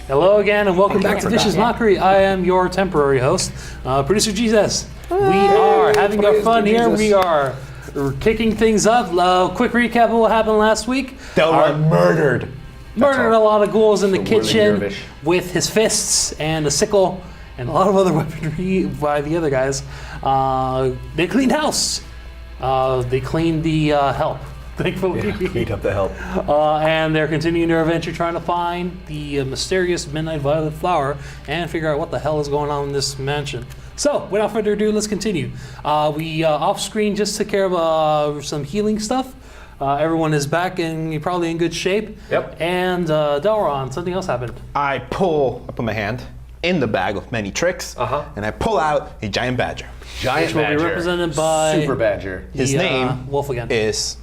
Hello again, and welcome back to This is Mockery. I am your temporary host, Producer Jesus. We are having our fun here. We are kicking things up. Quick recap of what happened last week. Delron murdered a lot of ghouls in the kitchen with his fists and a sickle and a lot of other weaponry by the other guys. They cleaned house. They cleaned the help. Thankfully. Yeah, cleaned up the help. And they're continuing their adventure trying to find the mysterious midnight violet flower and figure out what the hell is going on in this mansion. So, without further ado, let's continue. We off-screen just took care of some healing stuff. Everyone is back and you're probably in good shape. Yep. And Delron, something else happened. I put my hand in the bag of many tricks, and I pull out a giant badger. Which will be represented by Super Badger. His name Wolf again. is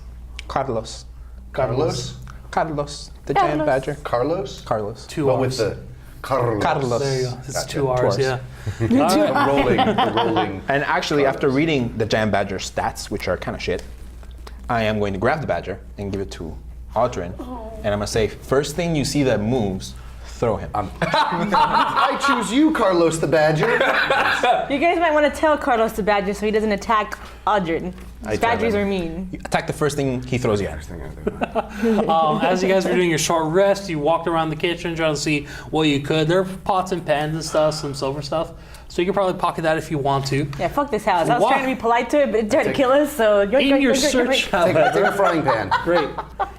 Carlos. Carlos? Carlos, the giant badger. Carlos? Carlos. Two But R's. with the Carlos. Carlos. There you go. It's Gotcha. 2 R's, yeah. The rolling. And actually, Carlos. after reading the giant badger stats, which are kind of shit, I am going to grab the badger and give it to Audrin. And I'm going to say, first thing you see that moves, throw him. I choose you, Carlos the Badger. You guys might want to tell Carlos the Badger so he doesn't attack Audrin. I tell Badgers him. are mean. You attack the first thing he throws you at. As you guys were doing your short rest, you walked around the kitchen trying to see what you could. There are pots and pans and stuff, some silver stuff. So you can probably pocket that if you want to. Yeah, fuck this house. I was Why? trying to be polite to it, but it tried to kill us, so... In your search, Take a however, frying pan. great.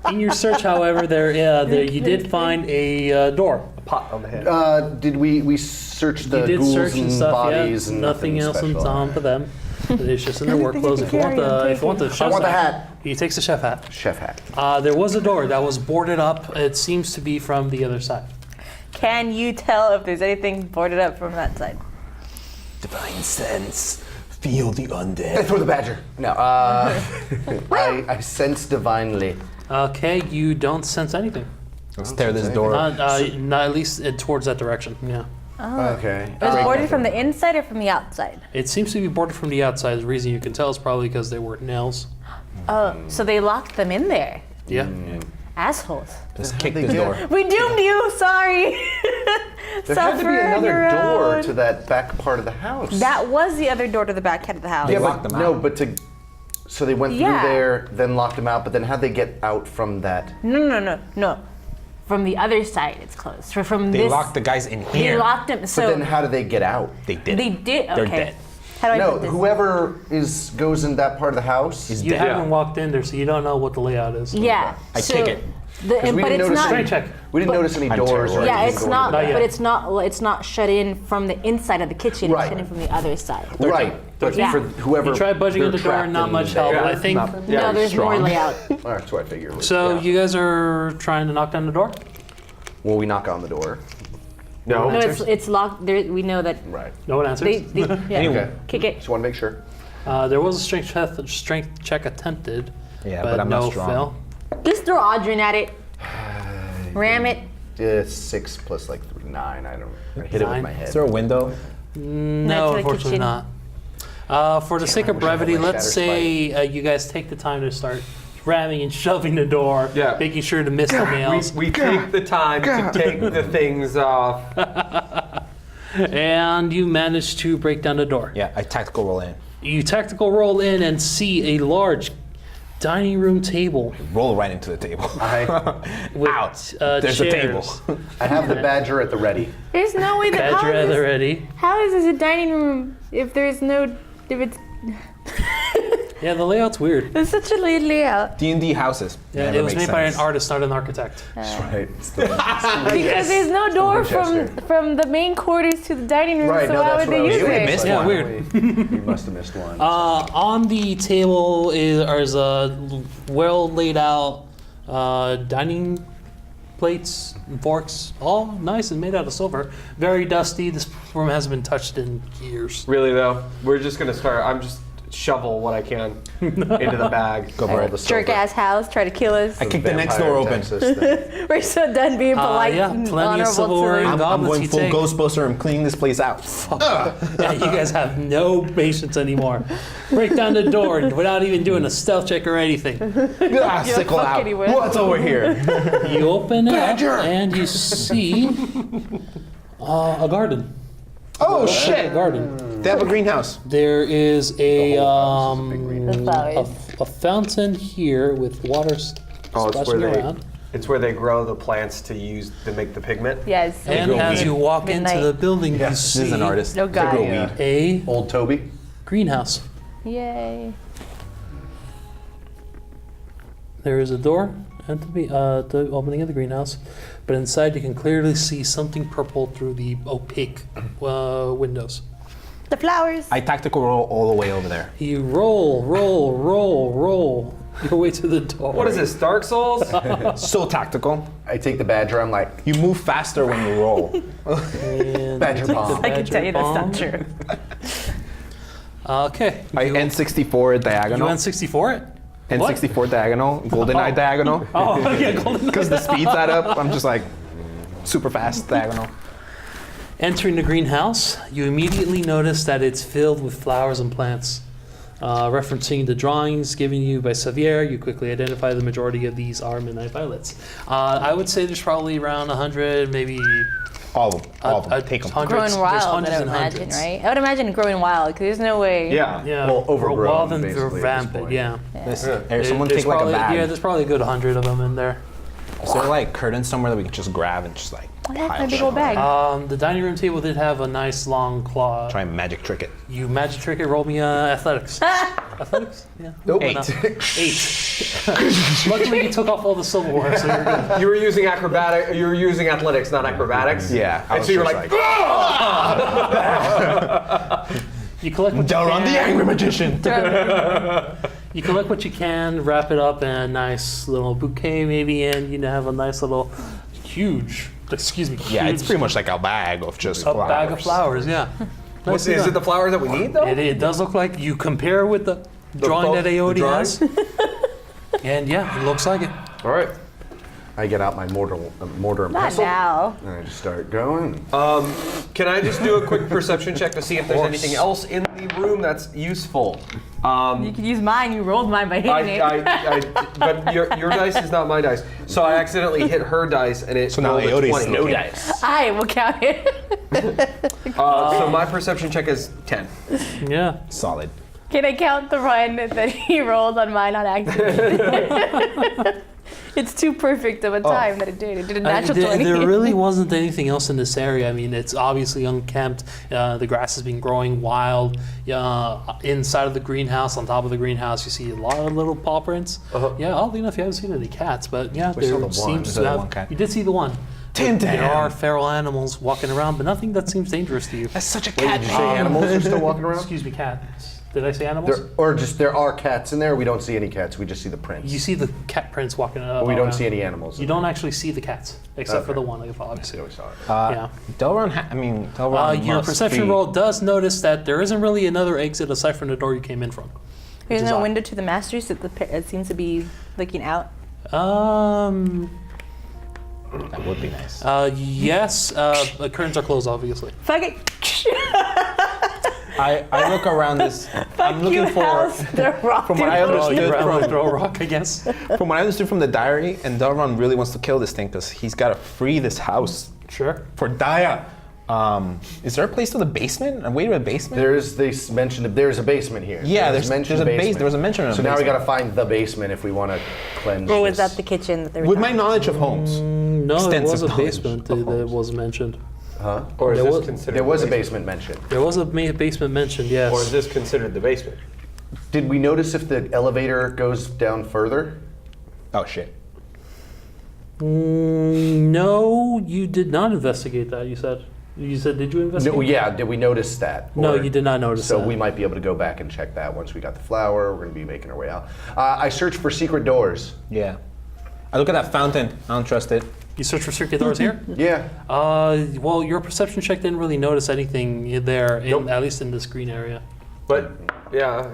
In your search, however, you did find a door. Pot on the head. Did we search the You did ghouls search and and stuff, bodies yeah. and Nothing else on special? top of them. It's just in their work clothes. If you want the chef's I want the hat. he takes the chef hat. Chef hat. There was a door that was boarded up. It seems to be from the other side. Can you tell if there's anything boarded up from that side? Divine sense. Feel the I undead. throw the badger. No. I sense divinely. Okay, you don't sense anything. Let's tear this door. Not at least towards that direction. Yeah. Okay. It was boarded from the inside or from the outside? It seems to be boarded from the outside. The reason you can tell is probably because there were nails. Oh, so they locked them in there. Yeah. Assholes. Just kick they this get- door. We doomed you, sorry. There had to be Suffer on another your door own. to that back part of the house. That was the other door to the back end of the house. They yeah, locked but them no, out. but to. So they went Yeah. through there, then locked them out. But then how'd they get out from that? No. From the other side, it's closed. From They this, locked the guys in They here. locked them. So But then how did they get out? They did. they did. Okay. They're dead. How do I No, put this? whoever goes in that part of the house. He's You dead. haven't walked in there, so you don't know what the layout is. Yeah. I so kick it. The, we but didn't it's notice not. Strength check. We didn't notice any I'm doors. terrible. Or Yeah, anything it's going not. in Not there. yet. But it's not shut in from the inside of the kitchen. Right. It's shut in from the other side. Right, but Yeah. for whoever. You tried budging they're in the door, trapped not in much there. help. I think. No, there's more strong. layout. All right, that's what I figured. So Yeah. you guys are trying to knock down the door. Well, we knock on the door. No. No, answers? it's locked. There, we know that. Right. No one answers. Yeah. Okay. Kick it. Just want to make sure. There was a strength check attempted. Yeah, but but I'm no not strong. fail. Just throw Audrin at it. Ram it. It's 6 plus like 9. I don't. I hit it with 9. my head. Is there a window? No, to the unfortunately kitchen. not. For the sake of wish I had brevity, my let's shatter say you guys take the time to start ramming and shoving the door, Yeah. making sure to miss the nails, We take the time to take the things off. and you manage to break down the door. Yeah, I tactical roll in. You tactical roll in and see a large dining room table Roll right into the table. with Out. There's a table. chairs. I have the badger at the ready. There's no way that. Badger at the ready. How is this a dining room if there's no? If it's Yeah, the layout's weird. it's such a late layout. D&D houses. Yeah, Never it was makes made by an sense. artist, not an architect. That's right. Because there's no door Winchester. from the main quarters to the dining room, Right, so no, why that's would what I they was use doing. it? missed Yeah, one. weird. You must have missed one. On the table is a well laid out dining plates and forks, all nice and made out of silver. Very dusty. This room hasn't been touched in years. Really though, we're just gonna start. I'm just shovel what I can into the bag. Go for it. Jerk ass house, try to kill us. I kick the next door open. We're so done being polite yeah, and plenty of honorable silverware to and the... I'm goblets going you full take. Ghostbuster. I'm cleaning this place out. Yeah, you guys have no patience anymore. Break down the door without even doing a stealth check or anything. Sickle fuck out. anywhere. What's over here? You open it Badger! and you see a garden. Oh A shit! garden. They have a greenhouse. There is a The flowers. a fountain here with water Oh, it's splashing where they around. it's where they grow the plants to use to make the pigment. Yes. And grow as weed. you walk into Midnight. the building, you This is see an artist. No They grow guy. weed. a Old Toby. greenhouse. Yay. There is a door at the opening of the greenhouse, but inside you can clearly see something purple through the opaque windows. The flowers. I tactical roll all the way over there. You roll your way to the door. What is this, Dark Souls? So tactical. I take the badger. I'm like, You move faster when you roll. And Badger bomb. I can tell you that's not Badger true. bomb. Okay. I N64 You diagonal. N64 it? What? N64 diagonal. GoldenEye diagonal. Oh, yeah, golden. Because the speeds add up. I'm just like super fast diagonal. Entering the greenhouse, you immediately notice that it's filled with flowers and plants. Referencing the drawings given you by Xavier, you quickly identify the majority of these are midnight violets. I would say there's probably around 100, maybe All of them. All of them. Take them. hundreds. Growing There's wild, hundreds I would and imagine, hundreds. right? I would imagine growing wild, because there's no way. Yeah. Yeah, Well, overgrown, wild and basically, at this rampant. point. Yeah. There's someone There's take like a probably, bag. Yeah, there's probably a good 100 of them in there. Is there like curtains somewhere that we can just grab and just like That's my pile big shit old on? bag. The dining room table did have a nice long claw. Try and magic trick it. You magic trick it. Roll me athletics. Athletics? Yeah. Nope. Why not? 8. Luckily, you took off all the silverware, so you're good. You were using acrobatic. You were using athletics, not acrobatics. Yeah. I And was so you're just like, You collect what you Delron the can. Angry Magician. You collect what you can, wrap it up in a nice little bouquet, maybe, and you have a nice little huge. Excuse me. Yeah, huge, it's pretty much like a bag of just a flowers. bag of flowers. Yeah. is it the flowers that we need though? It does look like you compare with the drawing pho- that Aodi the drawing? has, and yeah, it looks like it. All right. I get out my mortar and Not pestle. now. And I just start going. Can I just do a quick perception check to see if there's anything else in the room that's useful? You could use mine. You rolled mine by hitting it. But your dice is not my dice. So I accidentally hit her dice and it So now rolled a Aodi's 20. no dice. I will count it. So my perception check is 10. Yeah. Solid. Can I count the one that he rolled on mine on accident? It's too perfect of a time that it did. It did a natural 20. There really wasn't anything else in this area. I mean, it's obviously unkempt. The grass has been growing wild. Inside of the greenhouse, on top of the greenhouse, you see a lot of little paw prints. Yeah, oddly enough, you haven't seen any cats, but yeah, saw there the one. seems Saw to the have. one cat. You did see the one. Tim There Tam. are feral animals walking around, but nothing that seems dangerous to you. That's such a Did cat. you say animals are still walking around? Excuse me, cats. Did I say animals? There are cats in there. We don't see any cats. We just see the prints. You see the cat prints walking around. But we don't see any animals. You don't actually see the cats, except for Okay. the one, I obviously. see we saw it. Yeah. Delron, Delron Your must perception be- roll does notice that there isn't really another exit aside from the door you came in from. There's is no odd. window to the masters that it seems to be looking out. That would be nice. Yes. The curtains are closed, obviously. Fuck it. I look around this. I'm Fuck you, looking for. house. The rock From what I and roll. understood from Throw a rock, I guess. From what I understood from the diary, and Delron really wants to kill this thing because he's got to free this house Sure. for Daya. Is there a place to the basement? A way to a basement? There's a basement here. Yeah, There's there was a mention of a So now we basement. got to find the basement if we want to cleanse. Or was this. that the kitchen that they were With my talking knowledge of homes. No, there was Extensive a knowledge basement of that homes. was mentioned. Or is There this was- considered There was the a basement mentioned. There was a basement mentioned, yes. Or is this considered the basement? Did we notice if the elevator goes down further? Oh shit. No, you did not investigate that, you said. You said, did you investigate? No, yeah. Did we notice that? No, Or- you did not notice So that. we might be able to go back and check that once we got the flower. We're going to be making our way out. I searched for secret doors. Yeah. I look at that fountain. I don't trust it. You search for circuit doors here? Yeah. Well, your perception check didn't really notice anything there, Nope. at least in this green area. But Yeah,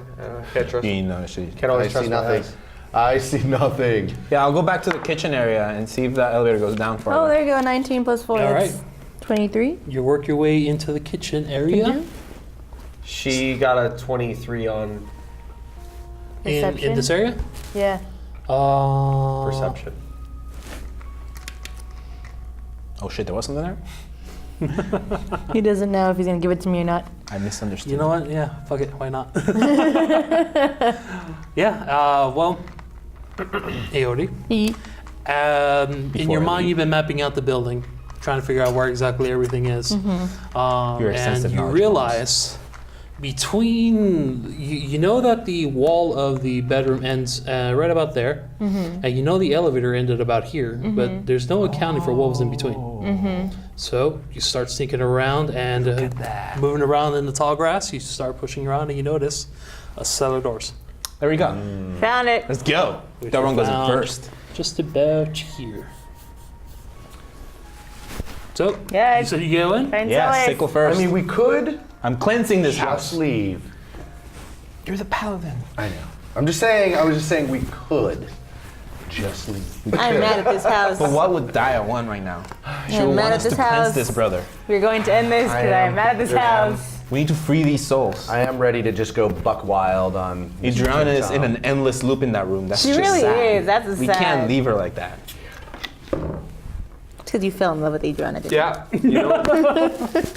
can't trust. You know, she. Can't always I trust see my nothing. eyes. I see nothing. Yeah, I'll go back to the kitchen area and see if that elevator goes down for Oh, there you go. 19 plus 4. All That's right. 23. You work your way into the kitchen area. She got a 23 on In Perception? this area? Yeah. perception. Oh shit, there was something there? He doesn't know if he's going to give it to me or not. I misunderstood. You know what? Yeah, fuck it. Why not? Yeah, well, Aodi. He, In your Before mind, I you've been mapping out the building, trying to figure out where exactly everything is. You're a And sensitive you knowledge realize between, you know that the wall of the bedroom ends right about there, and you know the elevator ended about here, but there's no accounting for what was in between. So you start sneaking around and moving around in the tall grass. You start pushing around and you notice a cellar doors. There we go. found it. Let's go. Which That we one goes in found first. Just about here. So, Yeah, you said you go in? Find Yeah, Zoe. sickle first. I mean, we could I'm cleansing this just house. leave. You're the paladin. I know. I was just saying we could just leave. I'm mad at this house. But what would Dia want right now? She I'm would mad want at us this to cleanse house. this brother. We're going to end this because I I'm am. mad at this I am. house. We need to free these souls. I am ready to just go buck wild on. Mr. Adriana is in Tom. an endless loop in that room. That's She just really sad. is. That's We sad. can't leave her like that. Because you fell in love with Adriana, didn't Yeah, you know,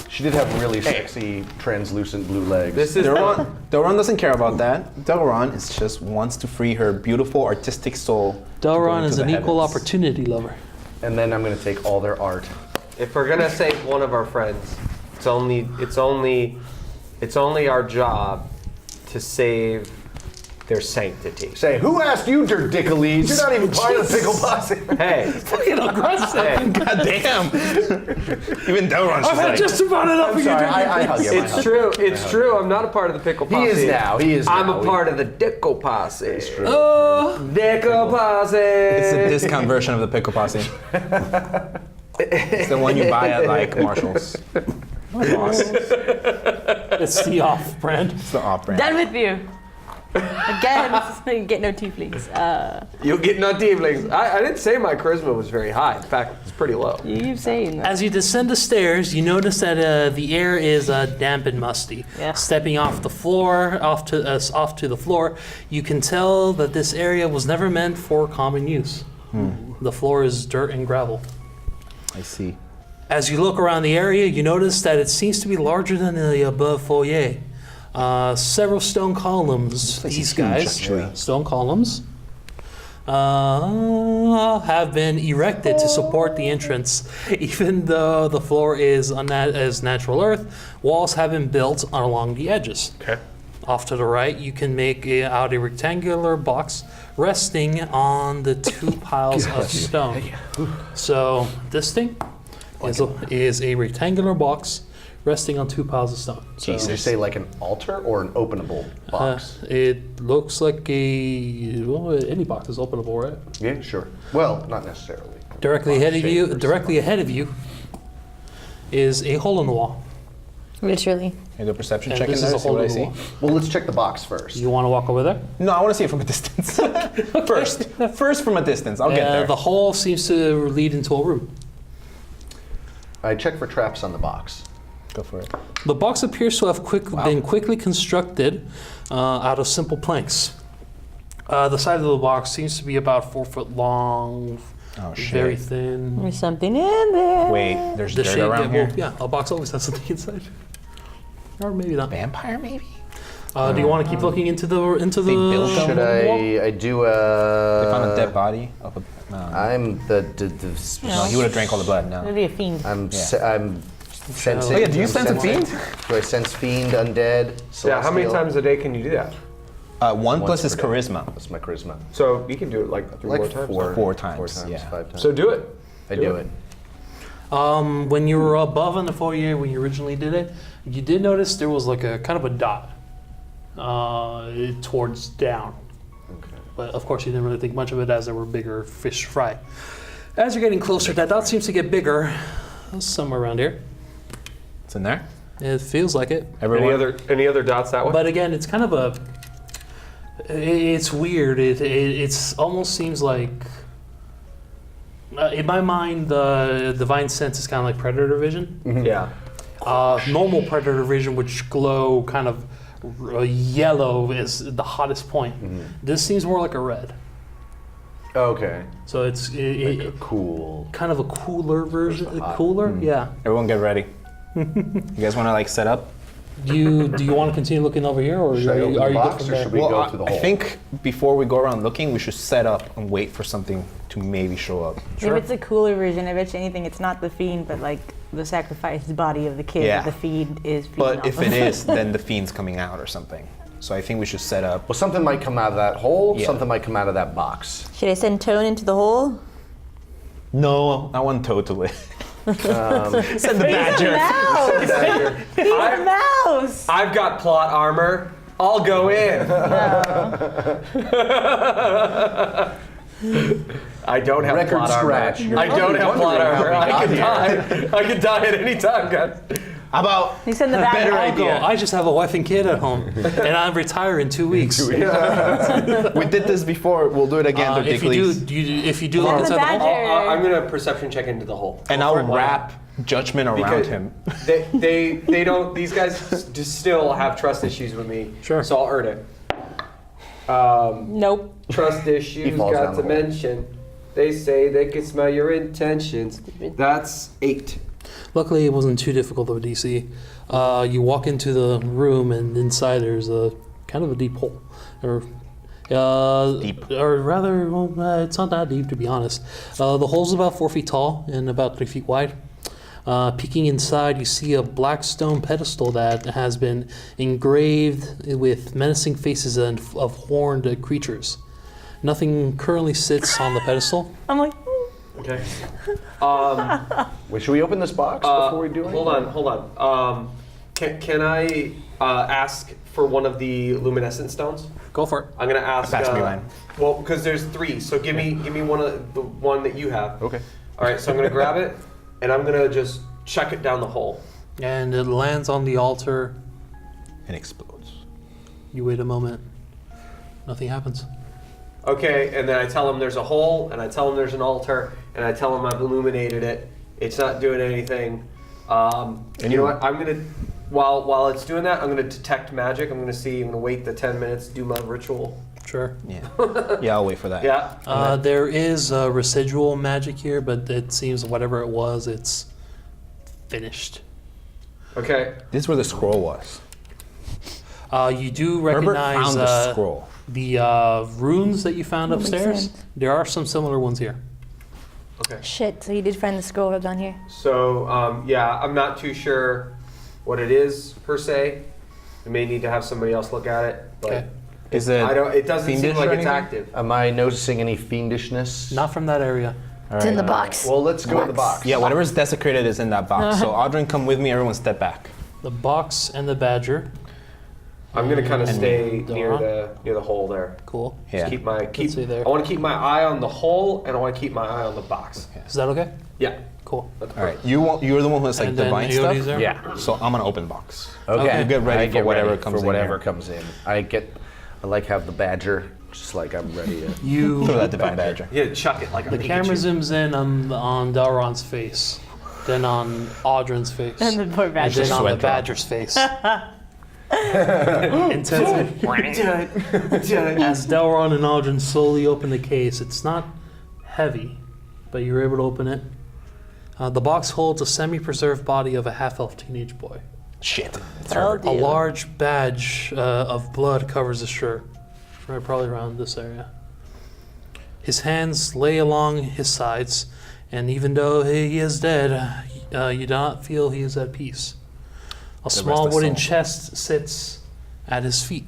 She did have really sexy, translucent blue legs. this is Delron doesn't care about that. Delron is just wants to free her beautiful artistic soul. to go Delron into is the an equal heavens. opportunity lover. and then I'm gonna take all their art. if we're gonna save one of our friends, it's only our job to save their sanctity. Say, who asked you, Dirdickles? You're not even part of the pickle posse. Hey, Fucking aggressive. hey, God damn. Even Delron's I've just had like, just about enough I'm of sorry, your I hug him. it's true. It's true. I'm not a part of the pickle He posse. is now. He is. I'm now. a part of the Dickle posse. It's true. Dickle posse. it's a discount version of the pickle posse. It's the one you buy at like Marshall's. Boss. It's the off brand. It's the off-brand. Done with you. Again, you get no tieflings. You'll get no tieflings. I didn't say my charisma was very high. In fact, it's pretty low. You keep saying that. As you descend the stairs, you notice that the air is damp and musty. Yeah. Stepping off the floor, off to the floor, you can tell that this area was never meant for common use. The floor is dirt and gravel. I see. As you look around the area, you notice that it seems to be larger than the above foyer. Several stone columns, place these is huge, guys, actually. stone columns, have been erected to support the entrance. Even though the floor is as natural earth, walls have been built along the edges. Okay. Off to the right, you can make out a rectangular box resting on the two piles of stone. So this thing is a rectangular box resting on two piles of stone. So, Did you say like an altar or an openable box? it looks like any box is openable, right? Yeah, sure. Well, not necessarily. Directly Box ahead of shape you, or directly ahead of you, is a hole in the wall. Literally. Can I do a perception And check in this there is to a see hole what I in the see? wall. Well, let's check the box first. You want to walk over there? No, I want to see it from a distance. First from a distance. I'll get there. The hole seems to lead into a room. I check for traps on the box. Go for it. The box appears to have been quickly constructed out of simple planks. The side of the box seems to be about 4 foot long, Oh shit. very thin. There's something in there. Wait, there's The dirt shape, around here. yeah, a box always has something inside. Or maybe not. Vampire, maybe? Do you want to keep looking into the built them? Should I do They found a a? dead body. Of a, no. I'm the. No, he would have drank all the blood. It'll No. be a fiend. I'm sensing. Oh yeah, do you I'm sense a sensing- fiend? Do I sense fiend, undead? Yeah, how many celestial? times a day can you do that? One Once plus his per day. charisma. That's my charisma. So you can do it like 3 more Like times. four. Four times, 4 times, yeah. 5 times. So do it. I do it. When you were above in the foyer when you originally did it, you did notice there was like a kind of a dot towards down. Okay. But of course, you didn't really think much of it as there were bigger fish fry. As you're getting closer, that dot seems to get bigger, somewhere around here. It's in there. It feels like it. Everyone. Any other dots that way? But again, it's kind of a. It's weird. It's almost seems like. In my mind, the divine sense is kind of like predator vision. Yeah. Normal predator vision, which glow kind of yellow, is the hottest point. This seems more like a red. Okay. So it's Like a cool. kind of a cooler version. hot. Cooler, yeah. Everyone get ready. You guys want to like set up? Do you want to continue looking over here, or Should I open the you box, good or from should there? we go to the I hole? think before we go around looking, we should set up and wait for something to maybe show up. Sure. If it's a cooler version, I bet you anything, it's not the fiend, but like the sacrificed body of the kid. Yeah. The fiend is feeding But off if of. it is, then the fiend's coming out or something. So I think we should set up. Well, something might come out of that hole. Yeah. Something might come out of that box. Should I send Tone into the hole? No, I want Toad to live. Send the He's a badger. mouse! He's a mouse! I've got plot armor. I'll go in. I don't have Record plot scratch. armor. You're I don't probably have plot wondering how armor. we I got could here. die. I could die at any time, guys. How about You send the badger. better I'll go. idea? I just have a wife and kid at home, and I retire in 2 weeks. We did this before. We'll do it again. If you do look Send inside the the hole, badger. I'm gonna perception check into the hole. and I'll wrap judgment around Because him. they don't. These guys just still have trust issues with me. Sure. So I'll earn it. Nope. Trust issues. falls down Got the to hole. mention. They say they can smell your intentions. That's 8. luckily it wasn't too difficult of a DC. You walk into the room, and inside there's a kind of a deep hole, or Deep. or rather, well, it's not that deep to be honest. The hole's about 4 feet tall and about 3 feet wide. Peeking inside, you see a black stone pedestal that has been engraved with menacing faces and of horned creatures. Nothing currently sits on the pedestal. I'm like, Okay. Wait, should we open this box before we do anything? Hold on. Can I ask for one of the luminescent stones? Go for it. I'm gonna ask. Pass me mine. Well, because there's 3, so give me one of the one that you have. Okay. All right, so I'm gonna grab it, and I'm gonna just chuck it down the hole. And it lands on the altar. It explodes. You wait a moment. Nothing happens. Okay, and then I tell him there's a hole, and I tell him there's an altar, and I tell him I've illuminated it. It's not doing anything. And you know what? I'm gonna, while it's doing that, I'm gonna detect magic. I'm gonna wait the 10 minutes, do my ritual. Sure. Yeah. Yeah, I'll wait for that. Yeah. There is residual magic here, but it seems whatever it was, it's finished. Okay. This is where the scroll was. You do Herbert recognize found the scroll. the runes that you found That makes upstairs. sense. There are some similar ones here. Okay. shit, so you did find the scroll down here. So yeah, I'm not too sure what it is per se. We may need to have somebody else look at it, but Okay. Is it? I don't. It doesn't seem fiendish like or it's anything? active. Am I noticing any fiendishness? Not from that area. It's in the box. Well, let's go to the box. Yeah, whatever's desecrated is in that box. So Audrey, come with me. Everyone, step back. The box and the badger. I'm gonna kind of And stay the near rock? the hole there. Cool. Yeah. Just see there. I want to keep my eye on the hole, and I want to keep my eye on the box. Is that okay? Yeah. Cool. That's All right. You're the one who has like And then divine Aody's stuff. there? Yeah. So I'm gonna open the box. Okay. You get ready I for whatever comes for in whatever here. comes in. I like have the badger, just like I'm ready to. You. Throw that divine badger. Yeah, chuck it like a The camera zooms in on Delron's face, then on Audrin's face, And the poor and badger. then on the Sweat drop. badger's face. Intensely. As Delron and Audrin slowly open the case, it's not heavy, but you're able to open it. The box holds a semi-preserved body of a half-elf teenage boy. Shit. Oh, A dear. large badge of blood covers his shirt, right, probably around this area. His hands lay along his sides, and even though he is dead, you do not feel he is at peace. A small rest of wooden soul. chest sits at his feet.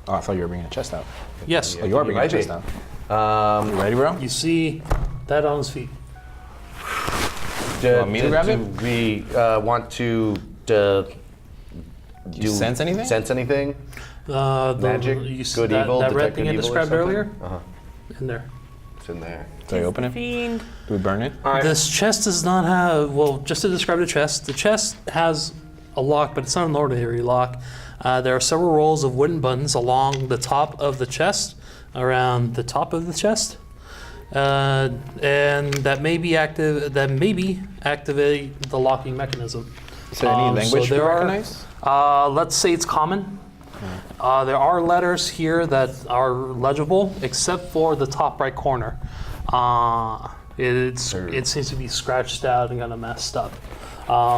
Oh, I thought you were bringing a chest out. Yes, Oh, you are bringing a might be. chest out. You ready, bro? you see that on his feet. Do, want me to grab it? Do we want to do you sense anything? Sense anything? The, Magic, you see good, that, evil, that red detect thing good I evil or described something? earlier? Uh-huh. In there. It's in there. So you open it? Fiend. Do we burn it? All right. This chest does not have, well, just to describe the chest has a lock, but it's not an ordinary lock. There are several rows of wooden buttons along the top of the chest, around the top of the chest. And that may activate the locking mechanism. Is there any language so we there recognize? Let's say it's common. There are letters here that are legible, except for the top right corner. It seems to be scratched out and kind of messed up.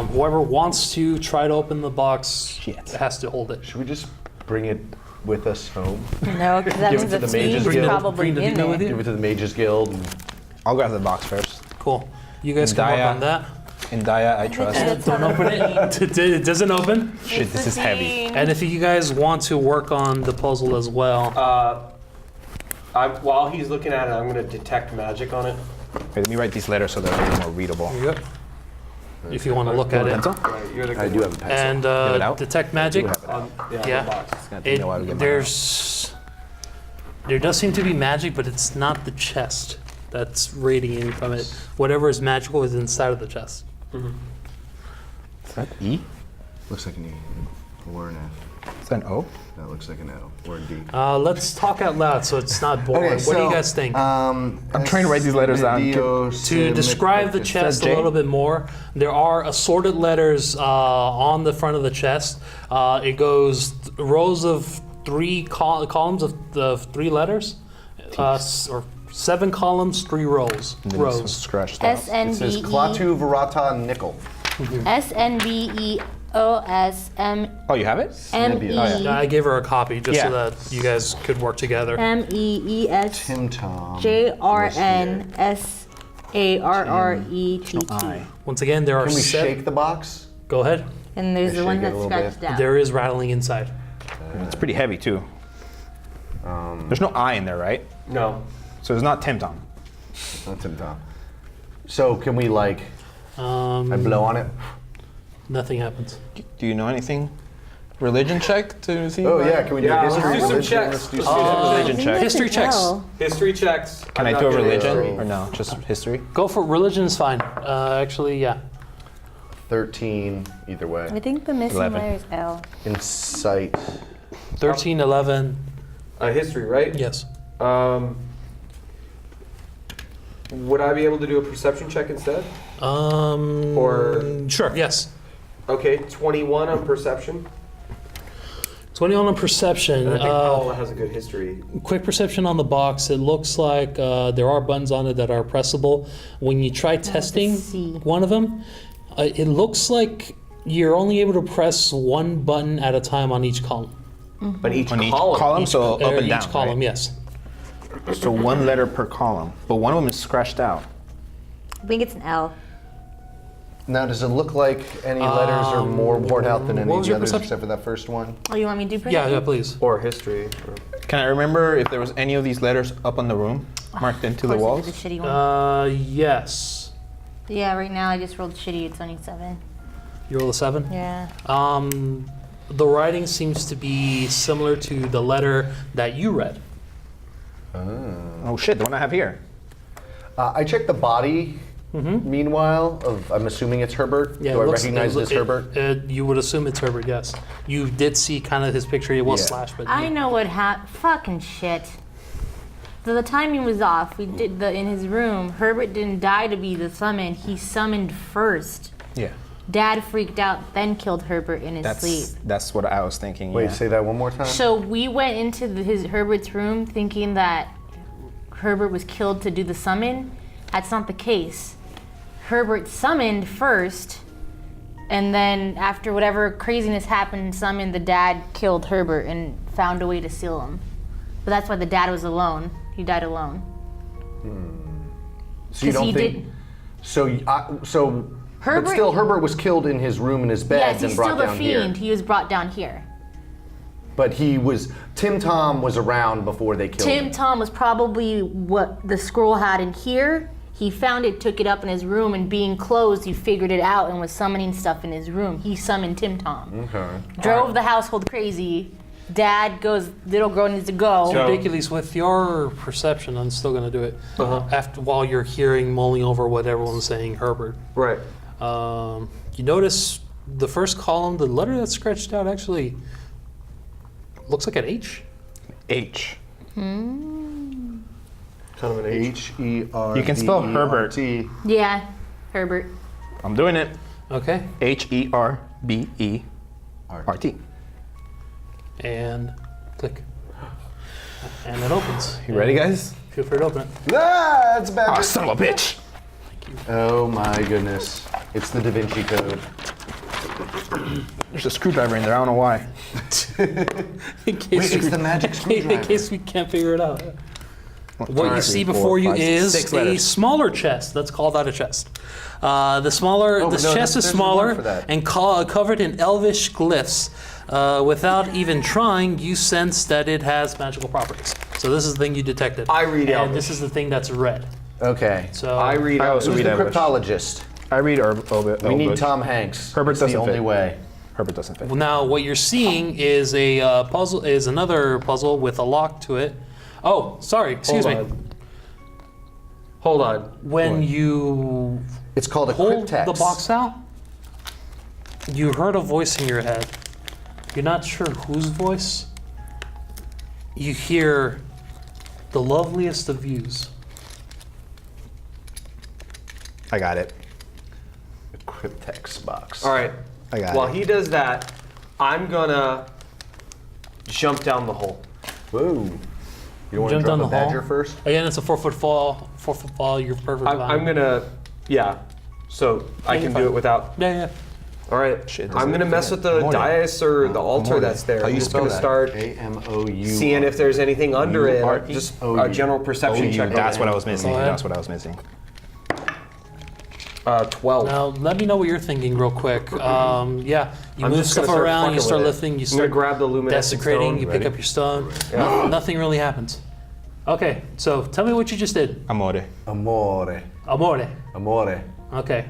Whoever wants to try to open the box has to hold it. Should we just bring it with us home? No, because that Give means it to the the mages fiend's guild. probably Bring the in demon with there. you? Give it to the Mages Guild. And I'll grab the box first. Cool. You guys can work Daya. on that. In Daya, I trust. That's Don't not open it. It doesn't open. Shit, this is heavy. And if you guys want to work on the puzzle as well, While he's looking at it, I'm going to detect magic on it. Wait, let me write these letters so they're a little more readable. here you go. If you want to look at it. Pencil? Right, you're the I do have a pencil. And it out? detect magic. yeah. The box. It's gonna take me a while to get There does seem to be magic, but it's not the chest that's radiating from it. Whatever is magical is inside of the chest. Is that E? Looks like an E or an F. Is that an O? That looks like an L or a D. Let's talk out loud so it's not boring. What do you guys think? I'm trying to write these letters down. To describe the chest a J? little bit more, there are assorted letters on the front of the chest. It goes rows of three columns of the three letters, or 7 columns, 3 rows. And then this one's scratched out. It says Klaatu Varata Nickel. SNBEOSMME. Oh, you have it? I gave her a copy just so Yeah. that you guys could work together. Tim Tom. JRNSARRETT. Once again, there are Can we 7. shake the box? Go ahead. And there's the Shake one it a that's little scratched bit. out. There is rattling inside. It's pretty heavy too. There's no I in there, right? No. So it's not Tim Tom. Not Tim Tom. So can we I blow on it? Nothing happens. Do you know anything? Religion check to see? Oh yeah, can we do Yeah, a let's history? do some religion? checks. Let's do Let's some do some religion check. History checks. History checks. Can I I'm do a not good at religion history. or no? Just history? Go for religion is fine. Actually, yeah. 13 either way. I think the missing 11. letter is L. Insight. 13, 11. History, right? Yes. Would I be able to do a perception check instead? Or sure. Yes. Okay, 21 on perception. 21 on perception. And I think Paula has a good history. Quick perception on the box. It looks like there are buttons on it that are pressable. When you try testing C. one of them, it looks like you're only able to press one button at a time on each column. But each On each column. column, so up and each down, column, right? yes. So one letter per column, but one of them is scratched out. I think it's an L. Now, does it look like any letters are more worn out than any what of was the your others perception? except for that first one? Oh, you want me to do Yeah, please. Or history. Can I remember if there was any of these letters up on the room, marked into the The walls? shitty one. Yes. Yeah, right now I just rolled shitty. It's only 7. You roll a 7? Yeah. The writing seems to be similar to the letter that you read. Oh shit, the one I have here. I checked the body. Meanwhile, I'm assuming it's Herbert. Yeah, Do it I looks- recognize it- this it- Herbert? You would assume it's Herbert, yes. You did see kind of his picture. It was Yeah. slashed, but I know what happened. Fucking shit. So the timing was off. We did in his room. Herbert didn't die to be the summon. He summoned first. Yeah. Dad freaked out, then killed Herbert in his sleep. That's what I was thinking. Wait, yeah. say that one more time. So we went into Herbert's room thinking that Herbert was killed to do the summon. That's not the case. Herbert summoned first, and then after whatever craziness happened and summoned, the dad killed Herbert and found a way to seal him. But that's why the dad was alone. He died alone. So you 'cause don't he think? did- But Herbert- still, Herbert was killed in his room in his bed Yes, and he's brought still the down fiend. here. He was brought down here. But Tim Tom was around before they killed Tim him. Tom was probably what the scroll had in here. He found it, took it up in his room, and being closed, he figured it out and was summoning stuff in his room. He summoned Tim Tom. Okay. Drove the household crazy, Dad goes, little girl needs to go. So- Ridiculous. With your perception, I'm still gonna do it. Uh-huh. After while you're mulling over what everyone's saying, Herbert. Right. You notice the first column, the letter that's scratched out actually looks like an H. H. Kind of an H. H-E-R. You can spell Herbert. Yeah, Herbert. I'm doing it. Okay. H-E-R-B-E-R-T. And click. And it opens. You ready, guys? Feel free to open it. Ah, it's Ah, bad. son of a bitch. Oh my goodness. It's the Da Vinci Code. There's a screwdriver in there. I don't know why. In case Wait, it's the magic in screwdriver. case we can't figure it out. What you Alright. see 3, 4, before you 5, is 6 a letters. smaller chest. That's called out a chest. This Oh, chest no, is there's a smaller word for that. and covered in elvish glyphs. Without even trying, you sense that it has magical properties. So this is the thing you detected. I read and Elvish. this is the thing that's red. Okay. So I read. I also Who's read the Elvish. cryptologist? I read We need Tom Hanks. Herbert It's the doesn't only fit. way. Herbert doesn't fit. now what you're seeing is a puzzle. Is another puzzle with a lock to it. Oh, sorry. Excuse me. Hold on. When you It's called a pulled cryptex. the box out, you heard a voice in your head. You're not sure whose voice. You hear the loveliest of views. I got it. A cryptex box. All right. I got While it. he does that, I'm gonna jump down the hole. Whoa. You want to Jump drop down a the hole. badger first? Again, it's a 4 foot fall. 4 foot fall. You're perfect. I'm gonna, yeah. So I you're can fine. do it without. Yeah. All right. Shit, I'm gonna mess with the Amore. dais or the altar Amore. that's there. How I'm you just spell gonna that? start A-M-O-U. seeing if there's anything under it. U-R-E? Just O-U. a general perception check. That's what I was missing. Go ahead. That's what I was missing. 12. Now let me know what you're thinking real quick. Yeah, you I'm move just gonna stuff start around. You fucking start with it. lifting. You I'm gonna start grab the luminescent desecrating. stone. You pick up your stone. Yeah. Nothing really happens. Okay, so tell me what you just did. Amore. Amore. Amore. Amore. Okay.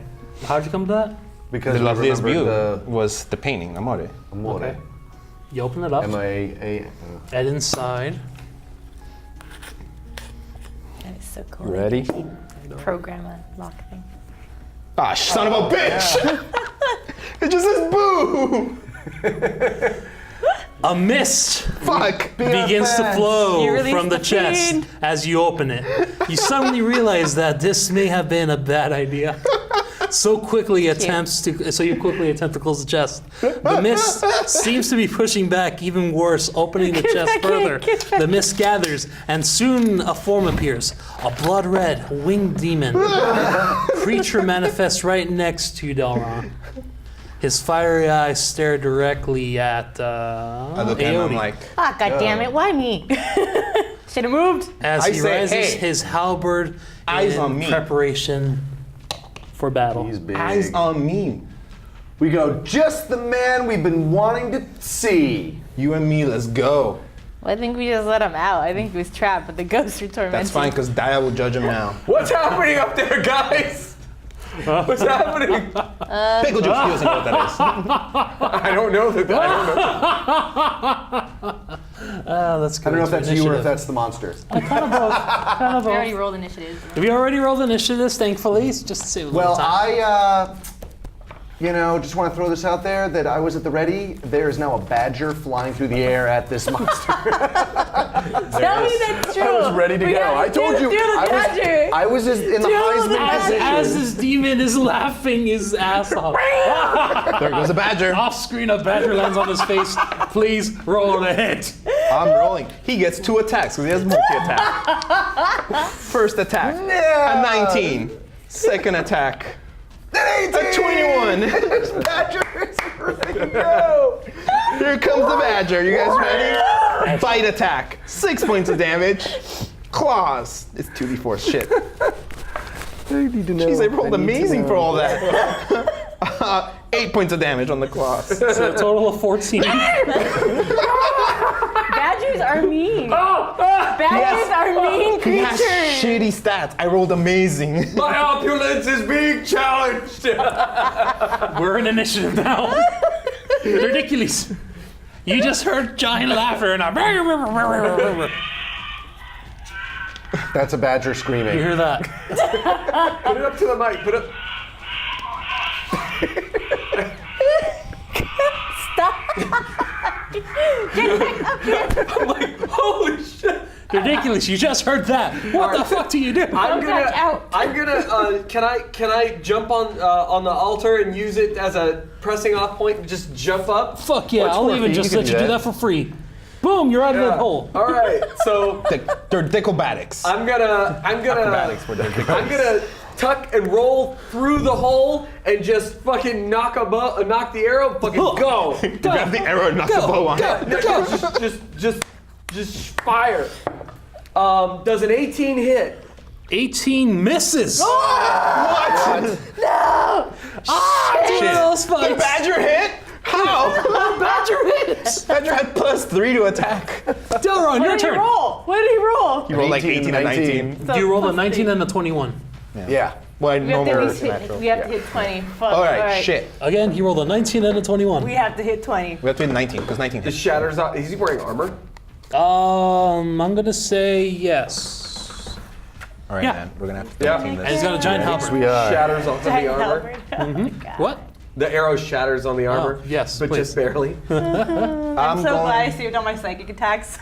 How'd you come to that? Because The we loveliest view remembered was the painting, Amore. the Amore. Okay. You open it up. M-A-A. And inside, That is so cool. You ready? Program a lock thing. Ah, son of a bitch! It just says boo! a mist Fuck! begins to flow You release from the the chest fiend. as you open it. You suddenly realize that this may have been a bad idea. So you quickly attempt to close the chest. The mist seems to be pushing back even worse, opening the chest back in, further. get back The mist gathers, and soon a form appears. A blood-red winged demon. Creature manifests right next to Delron. His fiery eyes stare directly at I look at him, I'm Aote. like, Ah, goddammit, why me? Should have moved. As I he say, raises hey, his halberd eyes in on me. preparation for battle. He's big. eyes on me. We go, just the man we've been wanting to see. You and me, let's go. Well, I think we just let him out. I think he was trapped, but the ghosts are tormenting. That's fine, because Daya will judge him now. What's happening up there, guys? What's happening? Pickle juice, he doesn't know what that is. I don't know that. I don't know. That's good. I don't know if that's you or if Initiative. that's the monster. Kind of both. Kind of I already both. rolled initiative. Have you already rolled initiatives, thankfully? Just to save a little Well, time. just want to throw this out there that I was at the ready. There is now a badger flying through the air at this monster. Tell me that's true. I was ready to We go. gotta I told do you. the badger. I was in the Heisman position. As this demon is laughing his ass off. There goes a badger. Off screen, a badger lands on his face. Please roll a hit. I'm rolling. He gets 2 attacks because he has multi-attack. First attack, a 19. Second attack, a 21. This badger is ready to go. Here comes the badger. You guys ready? Bite attack, 6 points of damage. Claws. It's 2d4 shit. I need to know. Jeez, I rolled amazing for all that. 8 points of damage on the claws. So a total of 14. Badgers are mean. Badgers are mean He has creatures. shitty stats. I rolled amazing. My opulence is being challenged. We're in initiative now. Ridiculous. You just heard giant laughter and a. That's a badger You screaming. hear that? Put it up to the mic. Put it. I'm like, holy shit! Ridiculous! You just heard that. What the fuck do you do? I'm back out. gonna. Can I jump on the altar and use it as a pressing off point and just jump up? Fuck yeah! What's I'll for even free? just You let can you do do that. that for free. Boom! You're out of that hole. All right. So They're dicklebatics. I'm gonna Acrobatics for their dicklebatics. I'm gonna tuck and roll through the hole and just fucking knock the arrow. Fucking go. Grab the arrow and knock the bow on it. No, just fire. Does an 18 hit? 18 misses. What? Shit. Those The fights. badger hit? How? Badger hits. Badger had +3 to attack. Delron, your What did he turn. roll? What did he roll? You rolled like 18 and 19. You rolled a 19 and a 21. Yeah. Well, I We have, to normally at least hit, we have to hit 20. Fuck. All right, shit. Again, he rolled a 19 and a 21. We have to hit 20. We have to hit 19, because 19 This hits. shatters out. Is he wearing armor? I'm gonna say yes. All right, Yeah. then. We're going to have to Yeah. team And he's this. got a giant halberd. We Shatters onto the Giant armor. halberd. What? The arrow shatters on the armor. yes, but please. just barely. I'm so glad I saved all my psychic attacks.